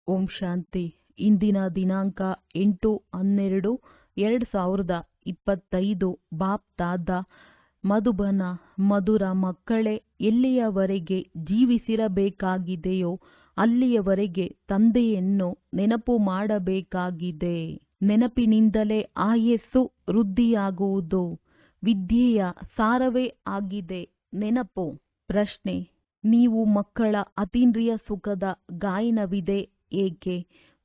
ಓಂ ಶಾಂತಿ. ಇಂದಿನ ದಿನಾಂಕ 8/12/2025. ಬಾಪ್ ದಾದ ಮಧುಬನ. ಮಧುರ ಮಕ್ಕಳೇ, ಎಲ್ಲಿಯವರೆಗೆ ಜೀವಿಸಿರಬೇಕಾಗಿದೆಯೋ ಅಲ್ಲಿಯವರೆಗೆ ತಂದೆಯನ್ನು ನೆನಪು ಮಾಡಬೇಕಾಗಿದೆ. ನೆನಪಿನಿಂದಲೇ ಆಯಸ್ಸು ವೃದ್ಧಿಯಾಗುವುದು. ವಿದ್ಯೆಯ ಸಾರವೇ ಆಗಿದೆ ನೆನಪು. ಪ್ರಶ್ನೆ: ನೀವು ಮಕ್ಕಳ ಅತೀಂದ್ರಿಯ ಸುಖದ ಗಾಯನವಿದೆ ಏಕೆ?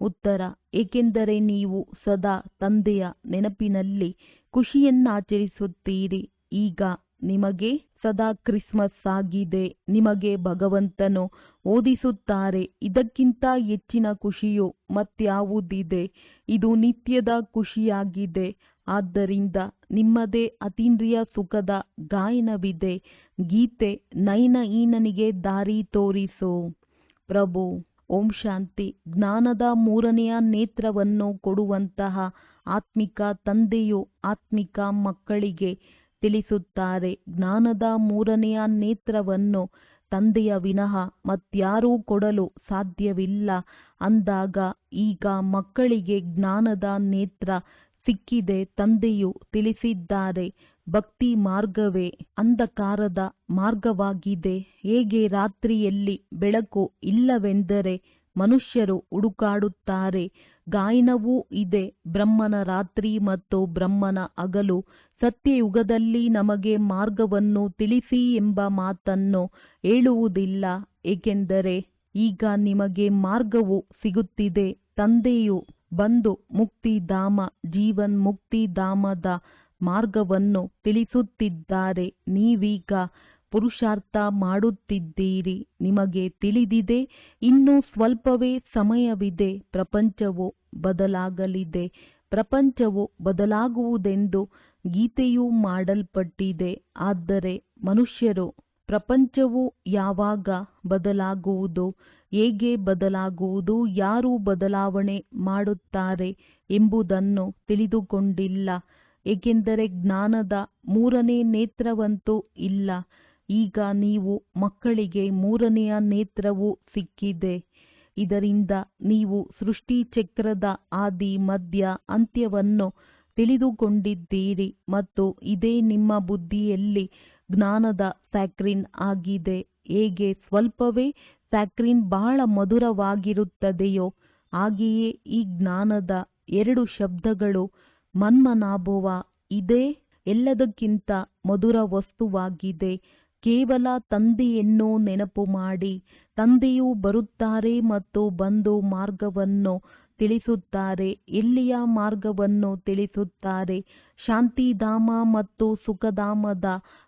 ಉತ್ತರ: ಏಕೆಂದರೆ ನೀವು ಸದಾ ತಂದೆಯ ನೆನಪಿನಲ್ಲಿ ಖುಷಿಯನ್ನಾಚರಿಸುತ್ತೀರಿ. ಈಗ ನಿಮಗೆ ಸದಾ ಕ್ರಿಸ್ಮಸ್ ಆಗಿದೆ. ನಿಮಗೆ ಭಗವಂತನು ಓದಿಸುತ್ತಾರೆ, ಇದಕ್ಕಿಂತ ಹೆಚ್ಚಿನ ಖುಷಿಯು ಮತ್ಯಾವುದಿದೆ? ಇದು ನಿತ್ಯದ ಖುಷಿಯಾಗಿದೆ. ಆದ್ದರಿಂದ ನಿಮ್ಮದೇ ಅತೀಂದ್ರಿಯ ಸುಖದ ಗಾಯನವಿದೆ. ಗೀತೆ: ನಯನಹೀನನಿಗೆ ದಾರಿ ತೋರಿಸು. ಪ್ರಭು ಓಂ ಶಾಂತಿ. ಜ್ಞಾನದ ಮೂರನೆಯ ನೇತ್ರವನ್ನು ಕೊಡುವಂತಹ ಆತ್ಮಿಕ ತಂದೆಯು ಆತ್ಮಿಕ ಮಕ್ಕಳಿಗೆ ತಿಳಿಸುತ್ತಾರೆ. ಜ್ಞಾನದ ಮೂರನೆಯ ನೇತ್ರವನ್ನು ತಂದೆಯ ವಿನಃ ಮತ್ಯಾರೂ ಕೊಡಲು ಸಾಧ್ಯವಿಲ್ಲ ಅಂದಾಗ ಈಗ ಮಕ್ಕಳಿಗೆ ಜ್ಞಾನದ ನೇತ್ರ ಸಿಕ್ಕಿದೆ. ತಂದೆಯು ತಿಳಿಸಿದ್ದಾರೆ, ಭಕ್ತಿ ಮಾರ್ಗವೇ ಅಂಧಕಾರದ ಮಾರ್ಗವಾಗಿದೆ. ಹೇಗೆ ರಾತ್ರಿಯಲ್ಲಿ ಬೆಳಕು ಇಲ್ಲವೆಂದರೆ ಮನುಷ್ಯರು ಹುಡುಕಾಡುತ್ತಾರೆ, ಗಾಯನವೂ ಇದೆ. ಬ್ರಹ್ಮನ ರಾತ್ರಿ ಮತ್ತು ಬ್ರಹ್ಮನ ಹಗಲು. ಸತ್ಯಯುಗದಲ್ಲಿ ನಮಗೆ ಮಾರ್ಗವನ್ನು ತಿಳಿಸಿ ಎಂಬ ಮಾತನ್ನು ಹೇಳುವುದಿಲ್ಲ, ಏಕೆಂದರೆ ಈಗ ನಿಮಗೆ ಮಾರ್ಗವು ಸಿಗುತ್ತಿದೆ. ತಂದೆಯು ಬಂದು ಮುಕ್ತಿಧಾಮ, ಜೀವನ್ ಮುಕ್ತಿಧಾಮದ ಮಾರ್ಗವನ್ನು ತಿಳಿಸುತ್ತಿದ್ದಾರೆ. ನೀವೀಗ ಪುರುಷಾರ್ಥ ಮಾಡುತ್ತಿದ್ದೀರಿ. ನಿಮಗೆ ತಿಳಿದಿದೆ, ಇನ್ನೂ ಸ್ವಲ್ಪವೇ ಸಮಯವಿದೆ. ಪ್ರಪಂಚವು ಬದಲಾಗಲಿದೆ. ಪ್ರಪಂಚವು ಬದಲಾಗುವುದೆಂದು ಗೀತೆಯೂ ಮಾಡಲ್ಪಟ್ಟಿದೆ. ಆದರೆ ಮನುಷ್ಯರು ಪ್ರಪಂಚವು ಯಾವಾಗ ಬದಲಾಗುವುದು, ಹೇಗೆ ಬದಲಾಗುವುದು, ಯಾರು ಬದಲಾವಣೆ ಮಾಡುತ್ತಾರೆ ಎಂಬುದನ್ನು ತಿಳಿದುಕೊಂಡಿಲ್ಲ. ಏಕೆಂದರೆ ಜ್ಞಾನದ ಮೂರನೇ ನೇತ್ರವಂತೂ ಇಲ್ಲ. ಈಗ ನೀವು ಮಕ್ಕಳಿಗೆ ಮೂರನೆಯ ನೇತ್ರವೂ ಸಿಕ್ಕಿದೆ. ಇದರಿಂದ ನೀವು ಸೃಷ್ಟಿ ಚಕ್ರದ ಆದಿ ಮಧ್ಯ ಅಂತ್ಯವನ್ನು ತಿಳಿದುಕೊಂಡಿದ್ದೀರಿ ಮತ್ತು ಇದೇ ನಿಮ್ಮ ಬುದ್ಧಿಯಲ್ಲಿ ಜ್ಞಾನದ ಸ್ಯಾಕ್ರಿನ್ ಆಗಿದೆ. ಹೇಗೆ ಸ್ವಲ್ಪವೇ ಸ್ಯಾಕ್ರಿನ್ ಬಹಳ ಮಧುರವಾಗಿರುತ್ತದೆಯೋ ಹಾಗೆಯೇ ಈ ಜ್ಞಾನದ ಎರಡು ಶಬ್ದಗಳು ಮನ್ಮನಾಭವ ಇದೇ ಎಲ್ಲದಕ್ಕಿಂತ ಮಧುರ ವಸ್ತುವಾಗಿದೆ. ಕೇವಲ ತಂದೆಯನ್ನು ನೆನಪು ಮಾಡಿ. ತಂದೆಯು ಬರುತ್ತಾರೆ ಮತ್ತು ಬಂದು ಮಾರ್ಗವನ್ನು ತಿಳಿಸುತ್ತಾರೆ. ಎಲ್ಲಿಯ ಮಾರ್ಗವನ್ನು ತಿಳಿಸುತ್ತಾರೆ? ಶಾಂತಿಧಾಮ ಮತ್ತು ಸುಖಧಾಮದ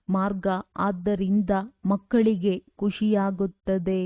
ಮಾರ್ಗ. ಆದ್ದರಿಂದ ಮಕ್ಕಳಿಗೆ ಖುಷಿಯಾಗುತ್ತದೆ.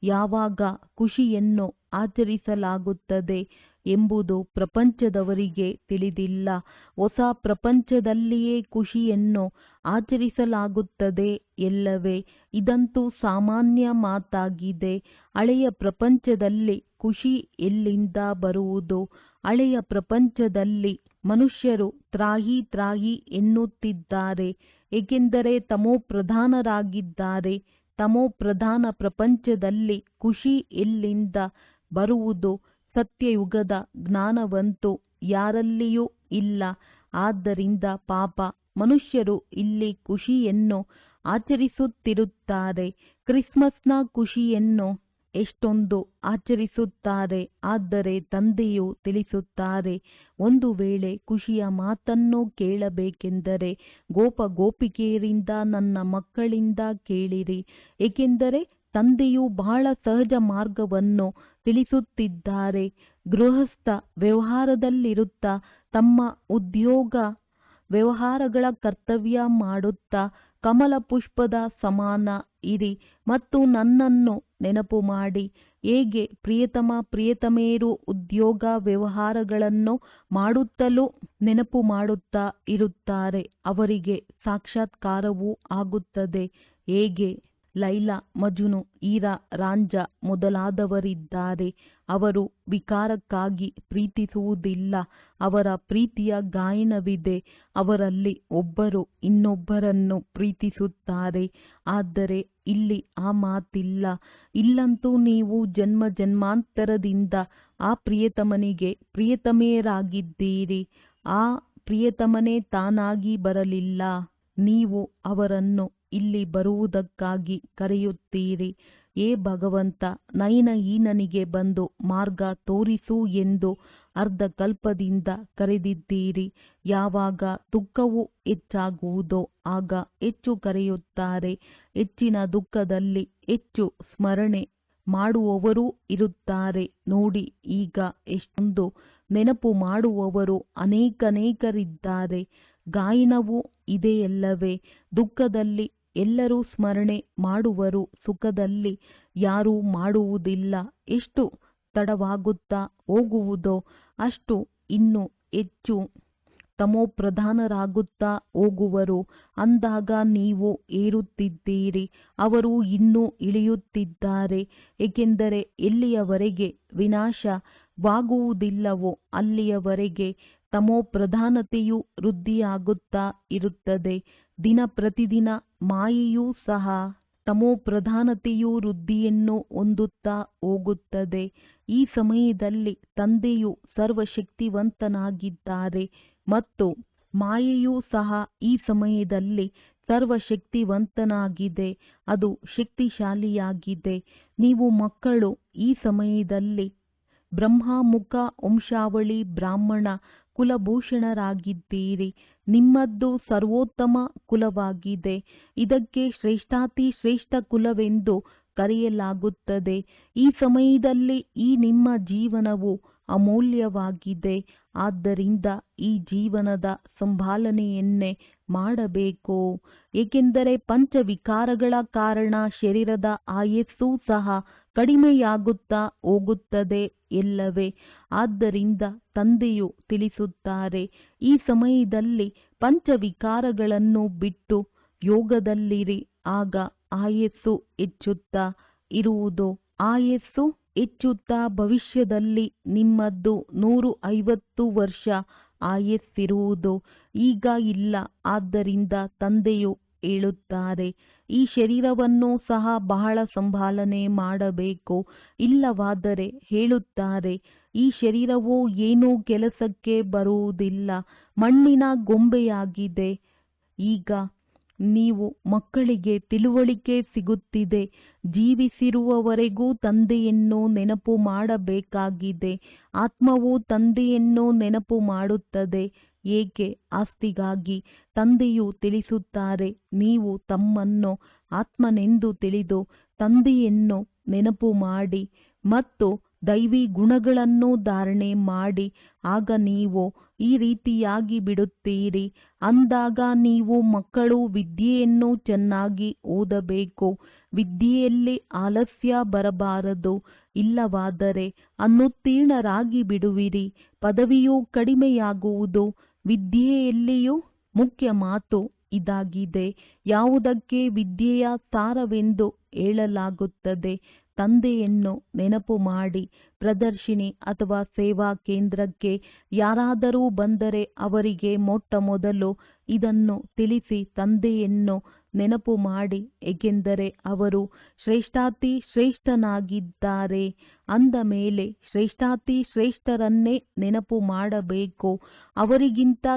ಯಾವಾಗ ಖುಷಿಯನ್ನು ಆಚರಿಸಲಾಗುತ್ತದೆ ಎಂಬುದು ಪ್ರಪಂಚದವರಿಗೆ ತಿಳಿದಿಲ್ಲ. ಹೊಸ ಪ್ರಪಂಚದಲ್ಲಿಯೇ ಖುಷಿಯನ್ನು ಆಚರಿಸಲಾಗುತ್ತದೆ ಎಲ್ಲವೇ. ಇದಂತೂ ಸಾಮಾನ್ಯ ಮಾತಾಗಿದೆ. ಹಳೆಯ ಪ್ರಪಂಚದಲ್ಲಿ ಖುಷಿ ಎಲ್ಲಿಂದ ಬರುವುದು? ಹಳೆಯ ಪ್ರಪಂಚದಲ್ಲಿ ಮನುಷ್ಯರು ತ್ರಾಹಿ ತ್ರಾಹಿ ಎನ್ನುತ್ತಿದ್ದಾರೆ, ಏಕೆಂದರೆ ತಮೋಪ್ರಧಾನರಾಗಿದ್ದಾರೆ. ತಮೋಪ್ರಧಾನ ಪ್ರಪಂಚದಲ್ಲಿ ಖುಷಿ ಎಲ್ಲಿಂದ ಬರುವುದು? ಸತ್ಯಯುಗದ ಜ್ಞಾನವಂತೂ ಯಾರಲ್ಲಿಯೂ ಇಲ್ಲ. ಆದ್ದರಿಂದ ಪಾಪ ಮನುಷ್ಯರು ಇಲ್ಲಿ ಖುಷಿಯನ್ನು ಆಚರಿಸುತ್ತಿರುತ್ತಾರೆ. ಕ್ರಿಸ್ಮಸ್ನ ಖುಷಿಯನ್ನು ಎಷ್ಟೊಂದು ಆಚರಿಸುತ್ತಾರೆ. ಆದರೆ ತಂದೆಯು ತಿಳಿಸುತ್ತಾರೆ, ಒಂದು ವೇಳೆ ಖುಷಿಯ ಮಾತನ್ನು ಕೇಳಬೇಕೆಂದರೆ ಗೋಪಿಕೆಯರಿಂದ, ನನ್ನ ಮಕ್ಕಳಿಂದ ಕೇಳಿರಿ. ಏಕೆಂದರೆ ತಂದೆಯು ಬಹಳ ಸಹಜ ಮಾರ್ಗವನ್ನು ತಿಳಿಸುತ್ತಿದ್ದಾರೆ. ಗೃಹಸ್ಥ ವ್ಯವಹಾರದಲ್ಲಿರುತ್ತಾ ತಮ್ಮ ಉದ್ಯೋಗ ವ್ಯವಹಾರಗಳ ಕರ್ತವ್ಯ ಮಾಡುತ್ತಾ ಕಮಲ ಪುಷ್ಪದ ಸಮಾನ ಇರಿ ಮತ್ತು ನನ್ನನ್ನು ನೆನಪು ಮಾಡಿ. ಹೇಗೆ ಪ್ರಿಯತಮ ಪ್ರಿಯತಮೆಯರು ಉದ್ಯೋಗ ವ್ಯವಹಾರಗಳನ್ನು ಮಾಡುತ್ತಲೂ ನೆನಪು ಮಾಡುತ್ತಾ ಇರುತ್ತಾರೆ, ಅವರಿಗೆ ಸಾಕ್ಷಾತ್ಕಾರವೂ ಆಗುತ್ತದೆ. ಹೇಗೆ ಲೈಲಾ, ಮಜ್ನು, ಹೀರಾ, ರಾಂಜಾ ಮೊದಲಾದವರಿದ್ದಾರೆ, ಅವರು ವಿಕಾರಕ್ಕಾಗಿ ಪ್ರೀತಿಸುವುದಿಲ್ಲ, ಅವರ ಪ್ರೀತಿಯ ಗಾಯನವಿದೆ. ಅವರಲ್ಲಿ ಒಬ್ಬರು ಇನ್ನೊಬ್ಬರನ್ನು ಪ್ರೀತಿಸುತ್ತಾರೆ. ಆದರೆ ಇಲ್ಲಿ ಆ ಮಾತಿಲ್ಲ. ಇಲ್ಲಂತೂ ನೀವು ಜನ್ಮ ಜನ್ಮಾಂತರದಿಂದ ಆ ಪ್ರಿಯತಮನಿಗೆ ಪ್ರಿಯತಮೆಯರಾಗಿದ್ದೀರಿ. ಆ ಪ್ರಿಯತಮನೇ ತಾನಾಗಿ ಬರಲಿಲ್ಲ, ನೀವು ಅವರನ್ನು ಇಲ್ಲಿ ಬರುವುದಕ್ಕಾಗಿ ಕರೆಯುತ್ತೀರಿ. ಏ ಭಗವಂತ, ನಯನಹೀನನಿಗೆ ಬಂದು ಮಾರ್ಗ ತೋರಿಸು ಎಂದು ಅರ್ಧಕಲ್ಪದಿಂದ ಕರೆದಿದ್ದೀರಿ. ಯಾವಾಗ ದುಃಖವು ಹೆಚ್ಚಾಗುವುದೋ ಆಗ ಹೆಚ್ಚು ಕರೆಯುತ್ತಾರೆ. ಹೆಚ್ಚಿನ ದುಃಖದಲ್ಲಿ ಹೆಚ್ಚು ಸ್ಮರಣೆ ಮಾಡುವವರೂ ಇರುತ್ತಾರೆ. ನೋಡಿ, ಈಗ ಎಷ್ಟೊಂದು ನೆನಪು ಮಾಡುವವರು ಅನೇಕರಿದ್ದಾರೆ. ಗಾಯನವೂ ಇದೆಯಲ್ಲವೇ? ದುಃಖದಲ್ಲಿ ಎಲ್ಲರೂ ಸ್ಮರಣೆ ಮಾಡುವರು, ಸುಖದಲ್ಲಿ ಯಾರೂ ಮಾಡುವುದಿಲ್ಲ. ಎಷ್ಟು ತಡವಾಗುತ್ತಾ ಹೋಗುವುದೋ ಅಷ್ಟು ಇನ್ನೂ ಹೆಚ್ಚು ತಮೋಪ್ರಧಾನರಾಗುತ್ತಾ ಹೋಗುವರು. ಅಂದಾಗ ನೀವು ಏರುತ್ತಿದ್ದೀರಿ, ಅವರು ಇನ್ನೂ ಇಳಿಯುತ್ತಿದ್ದಾರೆ. ಏಕೆಂದರೆ ಎಲ್ಲಿಯವರೆಗೆ ವಿನಾಶವಾಗುವುದಿಲ್ಲವೋ ಅಲ್ಲಿಯವರೆಗೆ ತಮೋಪ್ರಧಾನತೆಯು ವೃದ್ಧಿಯಾಗುತ್ತಾ ಇರುತ್ತದೆ. ದಿನ ಪ್ರತಿದಿನ ಮಾಯೆಯೂ ಸಹ ತಮೋಪ್ರಧಾನತೆಯು ವೃದ್ಧಿಯನ್ನು ಹೊಂದುತ್ತಾ ಹೋಗುತ್ತದೆ. ಈ ಸಮಯದಲ್ಲಿ ತಂದೆಯು ಸರ್ವಶಕ್ತಿವಂತನಾಗಿದ್ದಾರೆ ಮತ್ತು ಮಾಯೆಯೂ ಸಹ ಈ ಸಮಯದಲ್ಲಿ ಸರ್ವಶಕ್ತಿವಂತನಾಗಿದೆ. ಅದು ಶಕ್ತಿಶಾಲಿಯಾಗಿದೆ. ನೀವು ಮಕ್ಕಳು ಈ ಸಮಯದಲ್ಲಿ ಬ್ರಹ್ಮಮುಖ ವಂಶಾವಳಿ ಬ್ರಾಹ್ಮಣ ಕುಲಭೂಷಣರಾಗಿದ್ದೀರಿ. ನಿಮ್ಮದ್ದು ಸರ್ವೋತ್ತಮ ಕುಲವಾಗಿದೆ. ಇದಕ್ಕೆ ಶ್ರೇಷ್ಠಾತಿ ಶ್ರೇಷ್ಠ ಕುಲವೆಂದು ಕರೆಯಲಾಗುತ್ತದೆ. ಈ ಸಮಯದಲ್ಲಿ ಈ ನಿಮ್ಮ ಜೀವನವು ಅಮೂಲ್ಯವಾಗಿದೆ. ಆದ್ದರಿಂದ ಈ ಜೀವನದ ಸಂಭಾಲನೆಯನ್ನೇ ಮಾಡಬೇಕು. ಏಕೆಂದರೆ ಪಂಚವಿಕಾರಗಳ ಕಾರಣ ಶರೀರದ ಆಯಸ್ಸು ಸಹ ಕಡಿಮೆಯಾಗುತ್ತಾ ಹೋಗುತ್ತದೆ ಎಲ್ಲವೇ? ಆದ್ದರಿಂದ ತಂದೆಯು ತಿಳಿಸುತ್ತಾರೆ, ಈ ಸಮಯದಲ್ಲಿ ಪಂಚವಿಕಾರಗಳನ್ನು ಬಿಟ್ಟು ಯೋಗದಲ್ಲಿರಿ. ಆಗ ಆಯಸ್ಸು ಹೆಚ್ಚುತ್ತಾ ಇರುವುದು. ಆಯಸ್ಸು ಹೆಚ್ಚುತ್ತಾ ಭವಿಷ್ಯದಲ್ಲಿ ನಿಮ್ಮದ್ದು 150 ವರ್ಷ ಆಯಸ್ಸಿರುವುದು. ಈಗ ಇಲ್ಲ. ಆದ್ದರಿಂದ ತಂದೆಯು ಹೇಳುತ್ತಾರೆ, ಈ ಶರೀರವನ್ನು ಸಹ ಬಹಳ ಸಂಭಾಲನೆ ಮಾಡಬೇಕು. ಇಲ್ಲವಾದರೆ ಹೇಳುತ್ತಾರೆ, ಈ ಶರೀರವು ಏನೂ ಕೆಲಸಕ್ಕೆ ಬರುವುದಿಲ್ಲ, ಮಣ್ಣಿನ ಗೊಂಬೆಯಾಗಿದೆ. ಈಗ ನೀವು ಮಕ್ಕಳಿಗೆ ತಿಳುವಳಿಕೆ ಸಿಗುತ್ತಿದೆ. ಜೀವಿಸಿರುವವರೆಗೂ ತಂದೆಯನ್ನು ನೆನಪು ಮಾಡಬೇಕಾಗಿದೆ. ಆತ್ಮವು ತಂದೆಯನ್ನು ನೆನಪು ಮಾಡುತ್ತದೆ. ಏಕೆ? ಆಸ್ತಿಗಾಗಿ. ತಂದೆಯು ತಿಳಿಸುತ್ತಾರೆ, ನೀವು ತಮ್ಮನ್ನು ಆತ್ಮನೆಂದು ತಿಳಿದು ತಂದೆಯನ್ನು ನೆನಪು ಮಾಡಿ ಮತ್ತು ದೈವಿ ಗುಣಗಳನ್ನು ಧಾರಣೆ ಮಾಡಿ. ಆಗ ನೀವು ಈ ರೀತಿಯಾಗಿ ಬಿಡುತ್ತೀರಿ. ಅಂದಾಗ ನೀವು ಮಕ್ಕಳು ವಿದ್ಯೆಯನ್ನು ಚೆನ್ನಾಗಿ ಓದಬೇಕು. ವಿದ್ಯೆಯಲ್ಲಿ ಆಲಸ್ಯ ಬರಬಾರದು. ಇಲ್ಲವಾದರೆ ಅನುತ್ತೀರ್ಣರಾಗಿ ಬಿಡುವಿರಿ. ಪದವಿಯು ಕಡಿಮೆಯಾಗುವುದು. ವಿದ್ಯೆಯಲ್ಲಿಯೂ ಮುಖ್ಯ ಮಾತು ಇದಾಗಿದೆ. ಯಾವುದಕ್ಕೆ ವಿದ್ಯೆಯ ಸಾರವೆಂದು ಹೇಳಲಾಗುತ್ತದೆ? ತಂದೆಯನ್ನು ನೆನಪು ಮಾಡಿ. ಪ್ರದರ್ಶಿನಿ ಅಥವಾ ಸೇವಾ ಕೇಂದ್ರಕ್ಕೆ ಯಾರಾದರೂ ಬಂದರೆ ಅವರಿಗೆ ಮೊಟ್ಟಮೊದಲು ಇದನ್ನು ತಿಳಿಸಿ ತಂದೆಯನ್ನು ನೆನಪು ಮಾಡಿ. ಏಕೆಂದರೆ ಅವರು ಶ್ರೇಷ್ಠಾತಿ ಶ್ರೇಷ್ಠನಾಗಿದ್ದಾರೆ. ಅಂದ ಮೇಲೆ ಶ್ರೇಷ್ಠಾತಿ ಶ್ರೇಷ್ಠರನ್ನೇ ನೆನಪು ಮಾಡಬೇಕು. ಅವರಿಗಿಂತ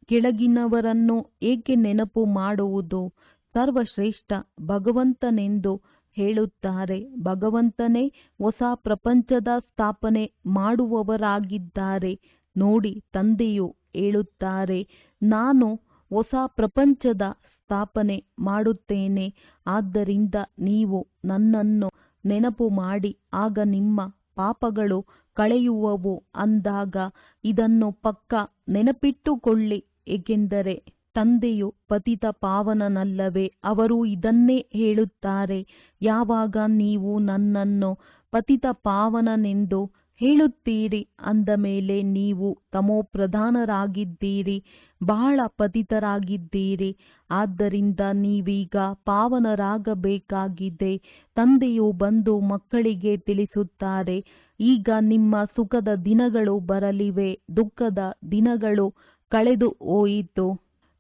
ಕೆಳಗಿನವರನ್ನು ಏಕೆ ನೆನಪು ಮಾಡುವುದು? ಸರ್ವಶ್ರೇಷ್ಠ ಭಗವಂತನೆಂದು ಹೇಳುತ್ತಾರೆ. ಭಗವಂತನೇ ಹೊಸ ಪ್ರಪಂಚದ ಸ್ಥಾಪನೆ ಮಾಡುವವರಾಗಿದ್ದಾರೆ. ನೋಡಿ, ತಂದೆಯು ಹೇಳುತ್ತಾರೆ, ನಾನು ಹೊಸ ಪ್ರಪಂಚದ ಸ್ಥಾಪನೆ ಮಾಡುತ್ತೇನೆ. ಆದ್ದರಿಂದ ನೀವು ನನ್ನನ್ನು ನೆನಪು ಮಾಡಿ. ಆಗ ನಿಮ್ಮ ಪಾಪಗಳು ಕಳೆಯುವವು. ಅಂದಾಗ ಇದನ್ನು ಪಕ್ಕಾ ನೆನಪಿಟ್ಟುಕೊಳ್ಳಿ. ಏಕೆಂದರೆ ತಂದೆಯು ಪತಿತ ಪಾವನನಲ್ಲವೇ? ಅವರು ಇದನ್ನೇ ಹೇಳುತ್ತಾರೆ. ಯಾವಾಗ ನೀವು ನನ್ನನ್ನು ಪತಿತ ಪಾವನನೆಂದು ಹೇಳುತ್ತೀರಿ ಅಂದ ಮೇಲೆ ನೀವು ತಮೋಪ್ರಧಾನರಾಗಿದ್ದೀರಿ, ಬಹಳ ಪತಿತರಾಗಿದ್ದೀರಿ. ಆದ್ದರಿಂದ ನೀವೀಗ ಪಾವನರಾಗಬೇಕಾಗಿದೆ. ತಂದೆಯು ಬಂದು ಮಕ್ಕಳಿಗೆ ತಿಳಿಸುತ್ತಾರೆ, ಈಗ ನಿಮ್ಮ ಸುಖದ ದಿನಗಳು ಬರಲಿವೆ, ದುಃಖದ ದಿನಗಳು ಕಳೆದು ಹೋಯಿತು.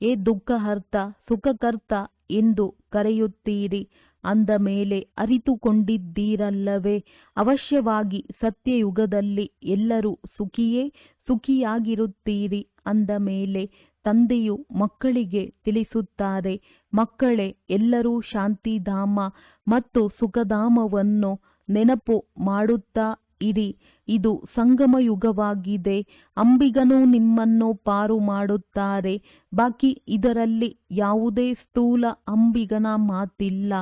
ಏ ದುಃಖಹರ್ತ ಸುಖಕರ್ತ ಎಂದು ಕರೆಯುತ್ತೀರಿ ಅಂದ ಮೇಲೆ ಅರಿತುಕೊಂಡಿದ್ದೀರಲ್ಲವೇ? ಅವಶ್ಯವಾಗಿ ಸತ್ಯಯುಗದಲ್ಲಿ ಎಲ್ಲರೂ ಸುಖಿಯಾಗಿರುತ್ತೀರಿ ಅಂದ ಮೇಲೆ ತಂದೆಯು ಮಕ್ಕಳಿಗೆ ತಿಳಿಸುತ್ತಾರೆ, ಮಕ್ಕಳೇ, ಎಲ್ಲರೂ ಶಾಂತಿಧಾಮ ಮತ್ತು ಸುಖಧಾಮವನ್ನು ನೆನಪು ಮಾಡುತ್ತಾ ಇರಿ. ಇದು ಸಂಗಮ ಯುಗವಾಗಿದೆ. ಅಂಬಿಗನು ನಿಮ್ಮನ್ನು ಪಾರು ಮಾಡುತ್ತಾರೆ. ಬಾಕಿ ಇದರಲ್ಲಿ ಯಾವುದೇ ಸ್ಥೂಲ ಅಂಬಿಗನ ಮಾತಿಲ್ಲ.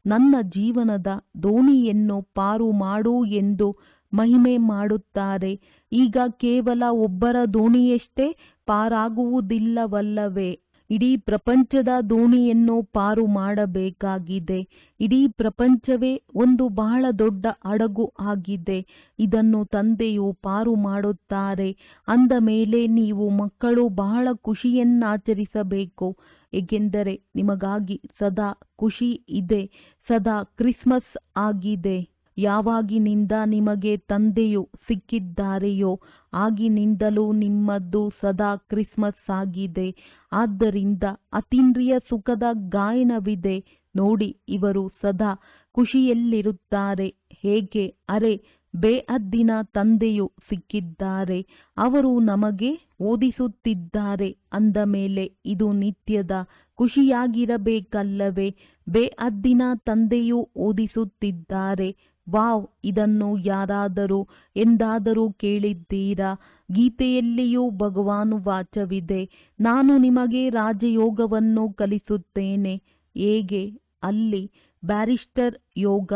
ನನ್ನ ಜೀವನದ ದೋಣಿಯನ್ನು ಪಾರು ಮಾಡು ಎಂದು ಮಹಿಮೆ ಮಾಡುತ್ತಾರೆ. ಈಗ ಕೇವಲ ಒಬ್ಬರ ದೋಣಿಯಷ್ಟೇ ಪಾರಾಗುವುದಿಲ್ಲವಲ್ಲವೇ? ಇಡೀ ಪ್ರಪಂಚದ ದೋಣಿಯನ್ನು ಪಾರು ಮಾಡಬೇಕಾಗಿದೆ. ಇಡೀ ಪ್ರಪಂಚವೇ ಒಂದು ಬಹಳ ದೊಡ್ಡ ಹಡಗು ಆಗಿದೆ. ಇದನ್ನು ತಂದೆಯು ಪಾರು ಮಾಡುತ್ತಾರೆ ಅಂದ ಮೇಲೆ ನೀವು ಮಕ್ಕಳು ಬಹಳ ಖುಷಿಯನ್ನಾಚರಿಸಬೇಕು, ಏಕೆಂದರೆ ನಿಮಗಾಗಿ ಸದಾ ಖುಷಿ ಇದೆ. ಸದಾ ಕ್ರಿಸ್ಮಸ್ ಆಗಿದೆ. ಯಾವಾಗಿನಿಂದ ನಿಮಗೆ ತಂದೆಯು ಸಿಕ್ಕಿದ್ದಾರೆಯೋ ಆಗಿನಿಂದಲೂ ನಿಮ್ಮದು ಸದಾ ಕ್ರಿಸ್ಮಸ್ ಆಗಿದೆ. ಆದ್ದರಿಂದ ಅತೀಂದ್ರಿಯ ಸುಖದ ಗಾಯನವಿದೆ ನೋಡಿ. ಇವರು ಸದಾ ಖುಷಿಯಲ್ಲಿರುತ್ತಾರೆ. ಹೇಗೆ? ಅರೆ, ಬೇಹದ್ದಿನ ತಂದೆಯು ಸಿಕ್ಕಿದ್ದಾರೆ. ಅವರು ನಮಗೆ ಓದಿಸುತ್ತಿದ್ದಾರೆ ಅಂದ ಮೇಲೆ ಇದು ನಿತ್ಯದ ಖುಷಿಯಾಗಿರಬೇಕಲ್ಲವೇ? ಬೇಹದ್ದಿನ ತಂದೆಯು ಓದಿಸುತ್ತಿದ್ದಾರೆ. ವಾವ್! ಇದನ್ನು ಯಾರಾದರೂ ಎಂದಾದರೂ ಕೇಳಿದ್ದೀರಾ? ಗೀತೆಯಲ್ಲಿಯೂ ಭಗವಾನ್ ವಾಚವಿದೆ, ನಾನು ನಿಮಗೆ ರಾಜಯೋಗವನ್ನು ಕಲಿಸುತ್ತೇನೆ. ಹೇಗೆ? ಅಲ್ಲಿ ಬ್ಯಾರಿಸ್ಟರ್ ಯೋಗ,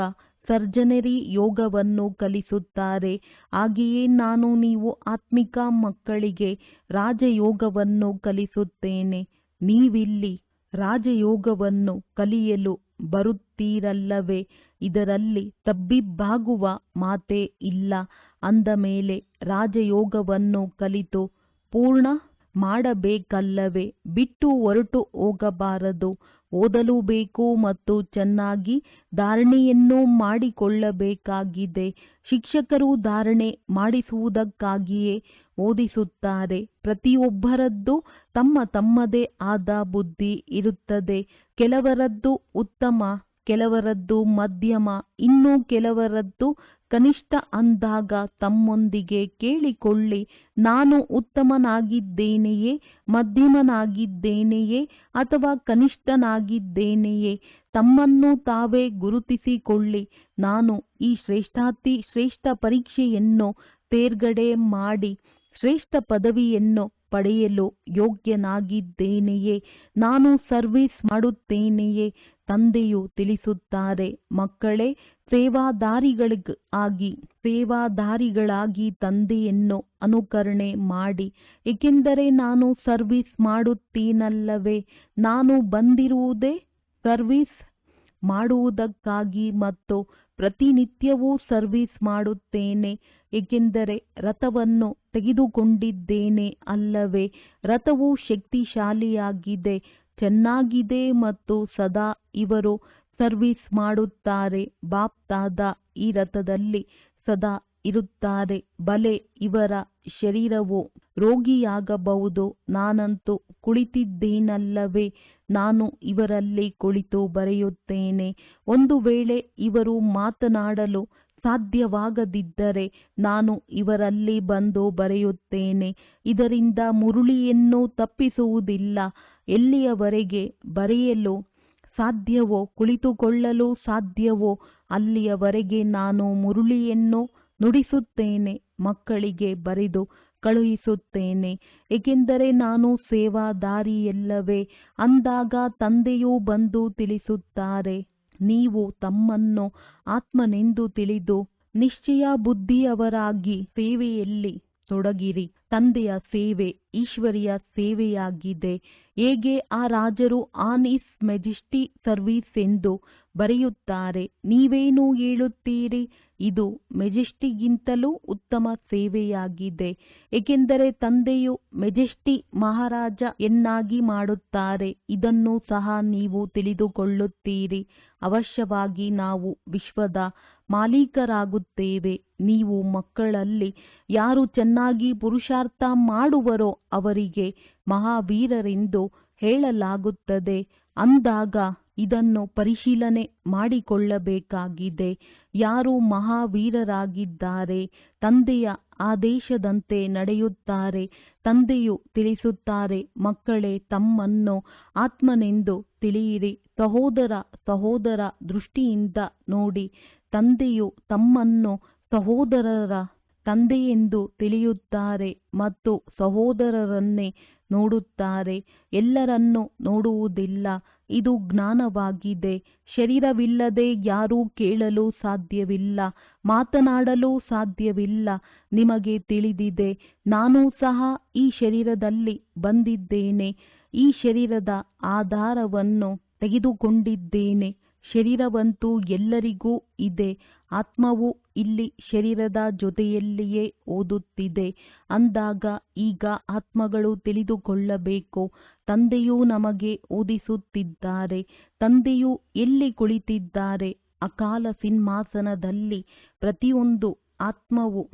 ಸರ್ಜನರಿ ಯೋಗವನ್ನು ಕಲಿಸುತ್ತಾರೆ. ಹಾಗೆಯೇ ನಾನು ನೀವು ಆತ್ಮಿಕ ಮಕ್ಕಳಿಗೆ ರಾಜಯೋಗವನ್ನು ಕಲಿಸುತ್ತೇನೆ. ನೀವಿಲ್ಲಿ ರಾಜಯೋಗವನ್ನು ಕಲಿಯಲು ಬರುತ್ತೀರಲ್ಲವೇ? ಇದರಲ್ಲಿ ತಬ್ಬಿಬ್ಬಾಗುವ ಮಾತೇ ಇಲ್ಲ. ಅಂದ ಮೇಲೆ ರಾಜಯೋಗವನ್ನು ಕಲಿತು ಪೂರ್ಣ ಮಾಡಬೇಕಲ್ಲವೇ? ಬಿಟ್ಟು ಹೊರಟು ಹೋಗಬಾರದು. ಓದಲೂ ಬೇಕು ಮತ್ತು ಚೆನ್ನಾಗಿ ಧಾರಣೆಯನ್ನು ಮಾಡಿಕೊಳ್ಳಬೇಕಾಗಿದೆ. ಶಿಕ್ಷಕರು ಧಾರಣೆ ಮಾಡಿಸುವುದಕ್ಕಾಗಿಯೇ ಓದಿಸುತ್ತಾರೆ. ಪ್ರತಿಯೊಬ್ಬರದ್ದು ತಮ್ಮದೇ ಆದ ಬುದ್ಧಿ ಇರುತ್ತದೆ. ಕೆಲವರದ್ದು ಉತ್ತಮ, ಕೆಲವರದ್ದು ಮಧ್ಯಮ, ಇನ್ನು ಕೆಲವರದ್ದು ಕನಿಷ್ಠ. ಅಂದಾಗ ತಮ್ಮೊಂದಿಗೆ ಕೇಳಿಕೊಳ್ಳಿ, ನಾನು ಉತ್ತಮನಾಗಿದ್ದೇನೆಯೇ, ಮಧ್ಯಮನಾಗಿದ್ದೇನೆಯೇ ಅಥವಾ ಕನಿಷ್ಠನಾಗಿದ್ದೇನೆಯೇ? ತಮ್ಮನ್ನು ತಾವೇ ಗುರುತಿಸಿಕೊಳ್ಳಿ. ನಾನು ಈ ಶ್ರೇಷ್ಠಾತಿ ಶ್ರೇಷ್ಠ ಪರೀಕ್ಷೆಯನ್ನು ತೇರ್ಗಡೆ ಮಾಡಿ ಶ್ರೇಷ್ಠ ಪದವಿಯನ್ನು ಪಡೆಯಲು ಯೋಗ್ಯನಾಗಿದ್ದೇನೆಯೇ? ನಾನು ಸರ್ವಿಸ್ ಮಾಡುತ್ತೇನೆಯೇ? ತಂದೆಯು ತಿಳಿಸುತ್ತಾರೆ, ಮಕ್ಕಳೇ, ಸೇವಾದಾರಿಗಳಾಗಿ ತಂದೆಯನ್ನು ಅನುಕರಣೆ ಮಾಡಿ, ಏಕೆಂದರೆ ನಾನು ಸರ್ವಿಸ್ ಮಾಡುತ್ತೀನಲ್ಲವೇ? ನಾನು ಬಂದಿರುವುದೇ ಸರ್ವಿಸ್ ಮಾಡುವುದಕ್ಕಾಗಿ ಮತ್ತು ಪ್ರತಿನಿತ್ಯವೂ ಸರ್ವಿಸ್ ಮಾಡುತ್ತೇನೆ, ಏಕೆಂದರೆ ರಥವನ್ನು ತೆಗೆದುಕೊಂಡಿದ್ದೇನೆ ಅಲ್ಲವೇ? ರಥವು ಶಕ್ತಿಶಾಲಿಯಾಗಿದೆ, ಚೆನ್ನಾಗಿದೆ ಮತ್ತು ಸದಾ ಇವರು ಸರ್ವಿಸ್ ಮಾಡುತ್ತಾರೆ. ಬಾಪ್ ದಾದಾ ಈ ರಥದಲ್ಲಿ ಸದಾ ಇರುತ್ತಾರೆ. ಬಲೆ, ಇವರ ಶರೀರವು ರೋಗಿಯಾಗಬಹುದು. ನಾನಂತೂ ಕುಳಿತಿದ್ದೇನಲ್ಲವೇ? ನಾನು ಇವರಲ್ಲಿ ಕುಳಿತು ಬರೆಯುತ್ತೇನೆ. ಒಂದು ವೇಳೆ ಇವರು ಮಾತನಾಡಲು ಸಾಧ್ಯವಾಗದಿದ್ದರೆ ನಾನು ಇವರಲ್ಲಿ ಬಂದು ಬರೆಯುತ್ತೇನೆ. ಇದರಿಂದ ಮುರುಳಿಯನ್ನು ತಪ್ಪಿಸುವುದಿಲ್ಲ. ಎಲ್ಲಿಯವರೆಗೆ ಬರೆಯಲು ಸಾಧ್ಯವೋ, ಕುಳಿತುಕೊಳ್ಳಲು ಸಾಧ್ಯವೋ ಅಲ್ಲಿಯವರೆಗೆ ನಾನು ಮುರುಳಿಯನ್ನು ನುಡಿಸುತ್ತೇನೆ, ಮಕ್ಕಳಿಗೆ ಬರೆದು ಕಳುಹಿಸುತ್ತೇನೆ, ಏಕೆಂದರೆ ನಾನು ಸೇವಾದಾರಿಯಲ್ಲವೇ? ಅಂದಾಗ ತಂದೆಯು ಬಂದು ತಿಳಿಸುತ್ತಾರೆ, ನೀವು ತಮ್ಮನ್ನು ಆತ್ಮನೆಂದು ತಿಳಿದು ನಿಶ್ಚಯ ಬುದ್ಧಿಯವರಾಗಿ ಸೇವೆಯಲ್ಲಿ ತೊಡಗಿರಿ. ತಂದೆಯ ಸೇವೆ ಈಶ್ವರಿಯ ಸೇವೆಯಾಗಿದೆ. ಹೇಗೆ ಆ ರಾಜರು ಆನ್ ಇಸ್ ಮೆಜೆಸ್ಟಿ ಸರ್ವಿಸ್ ಎಂದು ಬರೆಯುತ್ತಾರೆ. ನೀವೇನು ಹೇಳುತ್ತೀರಿ? ಇದು ಮೆಜೆಸ್ಟಿಕ್ಗಿಂತಲೂ ಉತ್ತಮ ಸೇವೆಯಾಗಿದೆ. ಏಕೆಂದರೆ ತಂದೆಯು ಮೆಜೆಸ್ಟಿ ಮಹಾರಾಜ ಎನ್ನಾಗಿ ಮಾಡುತ್ತಾರೆ. ಇದನ್ನು ಸಹ ನೀವು ತಿಳಿದುಕೊಳ್ಳುತ್ತೀರಿ. ಅವಶ್ಯವಾಗಿ ನಾವು ವಿಶ್ವದ ಮಾಲೀಕರಾಗುತ್ತೇವೆ. ನೀವು ಮಕ್ಕಳಲ್ಲಿ ಯಾರು ಚೆನ್ನಾಗಿ ಪುರುಷಾರ್ಥ ಮಾಡುವರೋ ಅವರಿಗೆ ಮಹಾವೀರರೆಂದು ಹೇಳಲಾಗುತ್ತದೆ. ಅಂದಾಗ ಇದನ್ನು ಪರಿಶೀಲನೆ ಮಾಡಿಕೊಳ್ಳಬೇಕಾಗಿದೆ. ಯಾರು ಮಹಾವೀರರಾಗಿದ್ದಾರೆ, ತಂದೆಯ ಆದೇಶದಂತೆ ನಡೆಯುತ್ತಾರೆ. ತಂದೆಯು ತಿಳಿಸುತ್ತಾರೆ, ಮಕ್ಕಳೇ, ತಮ್ಮನ್ನು ಆತ್ಮನೆಂದು ತಿಳಿಯಿರಿ. ಸಹೋದರ ದೃಷ್ಟಿಯಿಂದ ನೋಡಿ. ತಂದೆಯು ತಮ್ಮನ್ನು ಸಹೋದರರ ತಂದೆಯೆಂದು ತಿಳಿಯುತ್ತಾರೆ ಮತ್ತು ಸಹೋದರರನ್ನೇ ನೋಡುತ್ತಾರೆ. ಎಲ್ಲರನ್ನೂ ನೋಡುವುದಿಲ್ಲ. ಇದು ಜ್ಞಾನವಾಗಿದೆ. ಶರೀರವಿಲ್ಲದೆ ಯಾರೂ ಕೇಳಲು ಸಾಧ್ಯವಿಲ್ಲ, ಮಾತನಾಡಲು ಸಾಧ್ಯವಿಲ್ಲ. ನಿಮಗೆ ತಿಳಿದಿದೆ, ನಾನೂ ಸಹ ಈ ಶರೀರದಲ್ಲಿ ಬಂದಿದ್ದೇನೆ. ಈ ಶರೀರದ ಆಧಾರವನ್ನು ತೆಗೆದುಕೊಂಡಿದ್ದೇನೆ. ಶರೀರವಂತೂ ಎಲ್ಲರಿಗೂ ಇದೆ. ಆತ್ಮವು ಇಲ್ಲಿ ಶರೀರದ ಜೊತೆಯಲ್ಲಿಯೇ ಓದುತ್ತಿದೆ. ಅಂದಾಗ ಈಗ ಆತ್ಮಗಳು ತಿಳಿದುಕೊಳ್ಳಬೇಕು, ತಂದೆಯು ನಮಗೆ ಓದಿಸುತ್ತಿದ್ದಾರೆ. ತಂದೆಯು ಎಲ್ಲಿ ಕುಳಿತಿದ್ದಾರೆ? ಅಕಾಲ ಸಿಂಹಾಸನದಲ್ಲಿ. ಪ್ರತಿಯೊಂದು ಆತ್ಮವು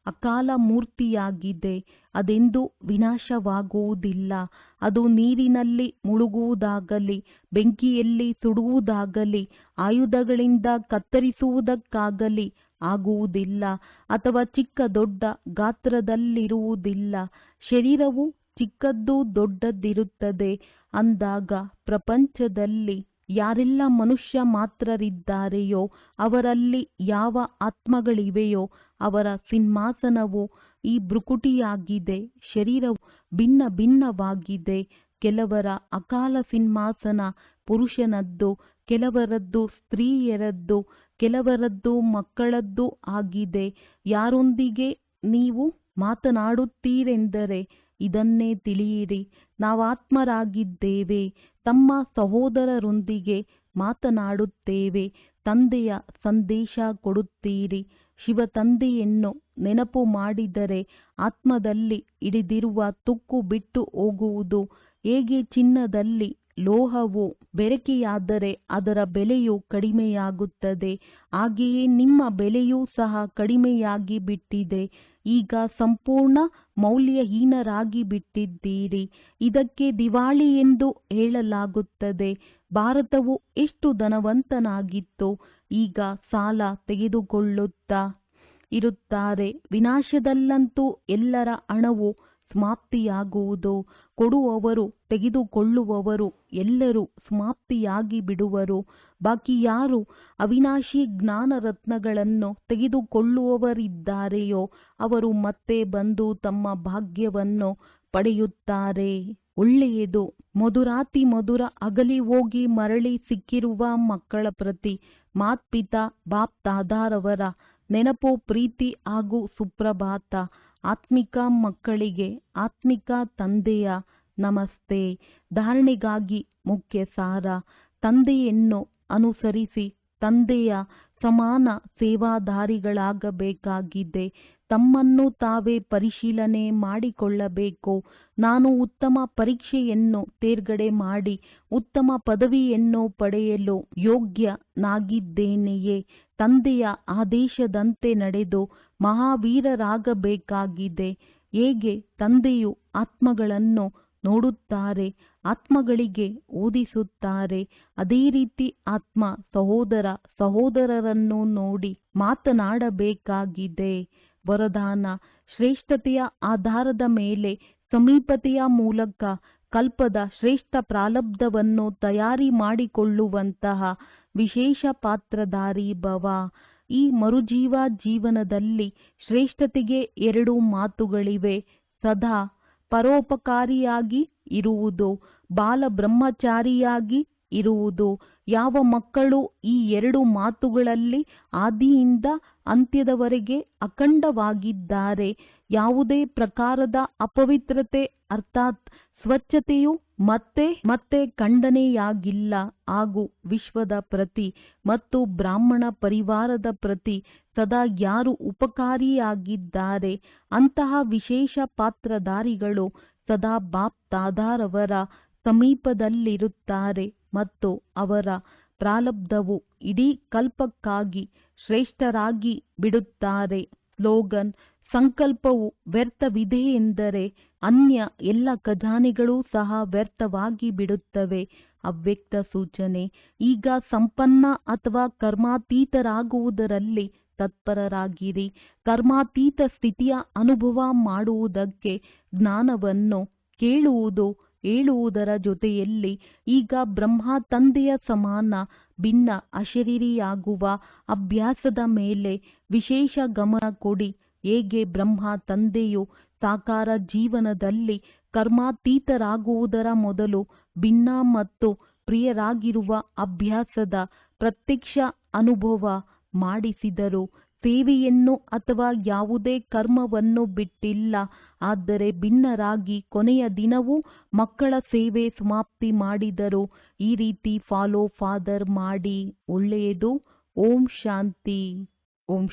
ಅಕಾಲ ಮೂರ್ತಿಯಾಗಿದೆ. ಅದೆಂದೂ ವಿನಾಶವಾಗುವುದಿಲ್ಲ. ಅದು ನೀರಿನಲ್ಲಿ ಮುಳುಗುವುದಾಗಲಿ, ಬೆಂಕಿಯಲ್ಲಿ ಸುಡುವುದಾಗಲಿ, ಆಯುಧಗಳಿಂದ ಕತ್ತರಿಸುವುದಕ್ಕಾಗಲಿ ಆಗುವುದಿಲ್ಲ, ಅಥವಾ ಚಿಕ್ಕ ದೊಡ್ಡ ಗಾತ್ರದಲ್ಲಿರುವುದಿಲ್ಲ. ಶರೀರವು ಚಿಕ್ಕದ್ದು ದೊಡ್ಡದಿರುತ್ತದೆ. ಅಂದಾಗ ಪ್ರಪಂಚದಲ್ಲಿ ಯಾರೆಲ್ಲ ಮನುಷ್ಯ ಮಾತ್ರರಿದ್ದಾರೆಯೋ ಅವರಲ್ಲಿ ಯಾವ ಆತ್ಮಗಳಿವೆಯೋ ಅವರ ಸಿಂಹಾಸನವು ಈ ಭ್ರುಕುಟಿಯಾಗಿದೆ. ಶರೀರವು ಭಿನ್ನ ಭಿನ್ನವಾಗಿದೆ. ಕೆಲವರ ಅಕಾಲ ಸಿಂಹಾಸನ ಪುರುಷನದ್ದು, ಕೆಲವರದ್ದು ಸ್ತ್ರೀಯರದ್ದು, ಕೆಲವರದ್ದು ಮಕ್ಕಳದ್ದು ಆಗಿದೆ. ಯಾರೊಂದಿಗೆ ನೀವು ಮಾತನಾಡುತ್ತೀರೆಂದರೆ ಇದನ್ನೇ ತಿಳಿಯಿರಿ, ನಾವಾತ್ಮರಾಗಿದ್ದೇವೆ. ತಮ್ಮ ಸಹೋದರರೊಂದಿಗೆ ಮಾತನಾಡುತ್ತೇವೆ. ತಂದೆಯ ಸಂದೇಶ ಕೊಡುತ್ತೀರಿ. ಶಿವ ತಂದೆಯನ್ನು ನೆನಪು ಮಾಡಿದರೆ ಆತ್ಮದಲ್ಲಿ ಹಿಡಿದಿರುವ ತುಕ್ಕು ಬಿಟ್ಟು ಹೋಗುವುದು. ಹೇಗೆ ಚಿನ್ನದಲ್ಲಿ ಲೋಹವು ಬೆರಕೆಯಾದರೆ ಅದರ ಬೆಲೆಯು ಕಡಿಮೆಯಾಗುತ್ತದೆ, ಹಾಗೆಯೇ ನಿಮ್ಮ ಬೆಲೆಯೂ ಸಹ ಕಡಿಮೆಯಾಗಿ ಬಿಟ್ಟಿದೆ. ಈಗ ಸಂಪೂರ್ಣ ಮೌಲ್ಯಹೀನರಾಗಿ ಬಿಟ್ಟಿದ್ದೀರಿ. ಇದಕ್ಕೆ ದಿವಾಳಿ ಎಂದು ಹೇಳಲಾಗುತ್ತದೆ. ಭಾರತವು ಎಷ್ಟು ಧನವಂತನಾಗಿತ್ತು, ಈಗ ಸಾಲ ತೆಗೆದುಕೊಳ್ಳುತ್ತಾ ಇರುತ್ತಾರೆ. ವಿನಾಶದಲ್ಲಂತೂ ಎಲ್ಲರ ಹಣವು ಸಮಾಪ್ತಿಯಾಗುವುದು. ಕೊಡುವವರು ತೆಗೆದುಕೊಳ್ಳುವವರು ಎಲ್ಲರೂ ಸಮಾಪ್ತಿಯಾಗಿ ಬಿಡುವರು. ಬಾಕಿ ಯಾರು ಅವಿನಾಶಿ ಜ್ಞಾನ ರತ್ನಗಳನ್ನು ತೆಗೆದುಕೊಳ್ಳುವವರಿದ್ದಾರೆಯೋ ಅವರು ಮತ್ತೆ ಬಂದು ತಮ್ಮ ಭಾಗ್ಯವನ್ನು ಪಡೆಯುತ್ತಾರೆ. ಒಳ್ಳೆಯದು. ಮಧುರಾತಿ ಮಧುರ ಅಗಲಿ ಹೋಗಿ ಮರಳಿ ಸಿಕ್ಕಿರುವ ಮಕ್ಕಳ ಪ್ರತಿ ಮಾತ್ಪಿತಾ ಬಾಪ್ ದಾದಾರವರ ನೆನಪು, ಪ್ರೀತಿ ಹಾಗೂ ಸುಪ್ರಭಾತ. ಆತ್ಮಿಕ ಮಕ್ಕಳಿಗೆ ಆತ್ಮಿಕ ತಂದೆಯ ನಮಸ್ತೆ. ಧಾರಣೆಗಾಗಿ ಮುಖ್ಯ ಸಾರ. ತಂದೆಯನ್ನು ಅನುಸರಿಸಿ ತಂದೆಯ ಸಮಾನ ಸೇವಾದಾರಿಗಳಾಗಬೇಕಾಗಿದೆ. ತಮ್ಮನ್ನು ತಾವೇ ಪರಿಶೀಲನೆ ಮಾಡಿಕೊಳ್ಳಬೇಕು. ನಾನು ಉತ್ತಮ ಪರೀಕ್ಷೆಯನ್ನು ತೇರ್ಗಡೆ ಮಾಡಿ ಉತ್ತಮ ಪದವಿಯನ್ನು ಪಡೆಯಲು ಯೋಗ್ಯನಾಗಿದ್ದೇನೆಯೇ? ತಂದೆಯ ಆದೇಶದಂತೆ ನಡೆದು ಮಹಾವೀರರಾಗಬೇಕಾಗಿದೆ. ಹೇಗೆ ತಂದೆಯು ಆತ್ಮಗಳನ್ನು ನೋಡುತ್ತಾರೆ, ಆತ್ಮಗಳಿಗೆ ಓದಿಸುತ್ತಾರೆ, ಅದೇ ರೀತಿ ಆತ್ಮ ಸಹೋದರರನ್ನು ನೋಡಿ ಮಾತನಾಡಬೇಕಾಗಿದೆ. ವರದಾನ: ಶ್ರೇಷ್ಠತೆಯ ಆಧಾರದ ಮೇಲೆ ಸಮೀಪತೆಯ ಮೂಲಕ ಕಲ್ಪದ ಶ್ರೇಷ್ಠ ಪ್ರಾರಬ್ಧವನ್ನು ತಯಾರಿ ಮಾಡಿಕೊಳ್ಳುವಂತಹ ವಿಶೇಷ ಪಾತ್ರಧಾರಿ ಭವ. ಈ ಮರುಜೀವ ಜೀವನದಲ್ಲಿ ಶ್ರೇಷ್ಠತೆಗೆ 2 ಮಾತುಗಳಿವೆ: ಸದಾ ಪರೋಪಕಾರಿಯಾಗಿ ಇರುವುದು, ಬಾಲ ಬ್ರಹ್ಮಚಾರಿಯಾಗಿ ಇರುವುದು. ಯಾವ ಮಕ್ಕಳು ಈ 2 ಮಾತುಗಳಲ್ಲಿ ಆದಿಯಿಂದ ಅಂತ್ಯದವರೆಗೆ ಅಖಂಡವಾಗಿದ್ದಾರೆ, ಯಾವುದೇ ಪ್ರಕಾರದ ಅಪವಿತ್ರತೆ ಅರ್ಥಾತ್ ಸ್ವಚ್ಛತೆಯು ಮತ್ತೆ ಮತ್ತೆ ಖಂಡನೆಯಾಗಿಲ್ಲ ಹಾಗೂ ವಿಶ್ವದ ಪ್ರತಿ ಮತ್ತು ಬ್ರಾಹ್ಮಣ ಪರಿವಾರದ ಪ್ರತಿ ಸದಾ ಯಾರು ಉಪಕಾರಿಯಾಗಿದ್ದಾರೆ ಅಂತಹ ವಿಶೇಷ ಪಾತ್ರಧಾರಿಗಳು ಸದಾ ಬಾಪ್ ದಾದಾರವರ ಸಮೀಪದಲ್ಲಿರುತ್ತಾರೆ ಮತ್ತು ಅವರ ಪ್ರಾರಬ್ಧವು ಇಡೀ ಕಲ್ಪಕ್ಕಾಗಿ ಶ್ರೇಷ್ಠರಾಗಿ ಬಿಡುತ್ತಾರೆ. ಸ್ಲೋಗನ್: ಸಂಕಲ್ಪವು ವ್ಯರ್ಥವಿದೆ ಎಂದರೆ ಅನ್ಯ ಎಲ್ಲ ಖಜಾನೆಗಳೂ ಸಹ ವ್ಯರ್ಥವಾಗಿ ಬಿಡುತ್ತವೆ. ಅವ್ಯಕ್ತ ಸೂಚನೆ: ಈಗ ಸಂಪನ್ನ ಅಥವಾ ಕರ್ಮಾತೀತರಾಗುವುದರಲ್ಲಿ ತತ್ಪರರಾಗಿರಿ. ಕರ್ಮಾತೀತ ಸ್ಥಿತಿಯ ಅನುಭವ ಮಾಡುವುದಕ್ಕೆ ಜ್ಞಾನವನ್ನು ಕೇಳುವುದು ಹೇಳುವುದರ ಜೊತೆಯಲ್ಲಿ ಈಗ ಬ್ರಹ್ಮ ತಂದೆಯ ಸಮಾನ ಭಿನ್ನ ಅಶರೀರಿಯಾಗುವ ಅಭ್ಯಾಸದ ಮೇಲೆ ವಿಶೇಷ ಗಮನ ಕೊಡಿ. ಹೇಗೆ ಬ್ರಹ್ಮ ತಂದೆಯು ಸಾಕಾರ ಜೀವನದಲ್ಲಿ ಕರ್ಮಾತೀತರಾಗುವುದರ ಮೊದಲು ಭಿನ್ನ ಮತ್ತು ಪ್ರಿಯರಾಗಿರುವ ಅಭ್ಯಾಸದ ಪ್ರತ್ಯಕ್ಷ ಅನುಭವ ಮಾಡಿಸಿದರು. ಸೇವೆಯನ್ನು ಅಥವಾ ಯಾವುದೇ ಕರ್ಮವನ್ನು ಬಿಟ್ಟಿಲ್ಲ, ಆದರೆ ಭಿನ್ನರಾಗಿ ಕೊನೆಯ ದಿನವೂ ಮಕ್ಕಳ ಸೇವೆ ಸಮಾಪ್ತಿ ಮಾಡಿದರು. ಈ ರೀತಿ ಫಾಲೋ ಫಾದರ್ ಮಾಡಿ. ಒಳ್ಳೆಯದು. ಓಂ ಶಾಂತಿ. ಓಂ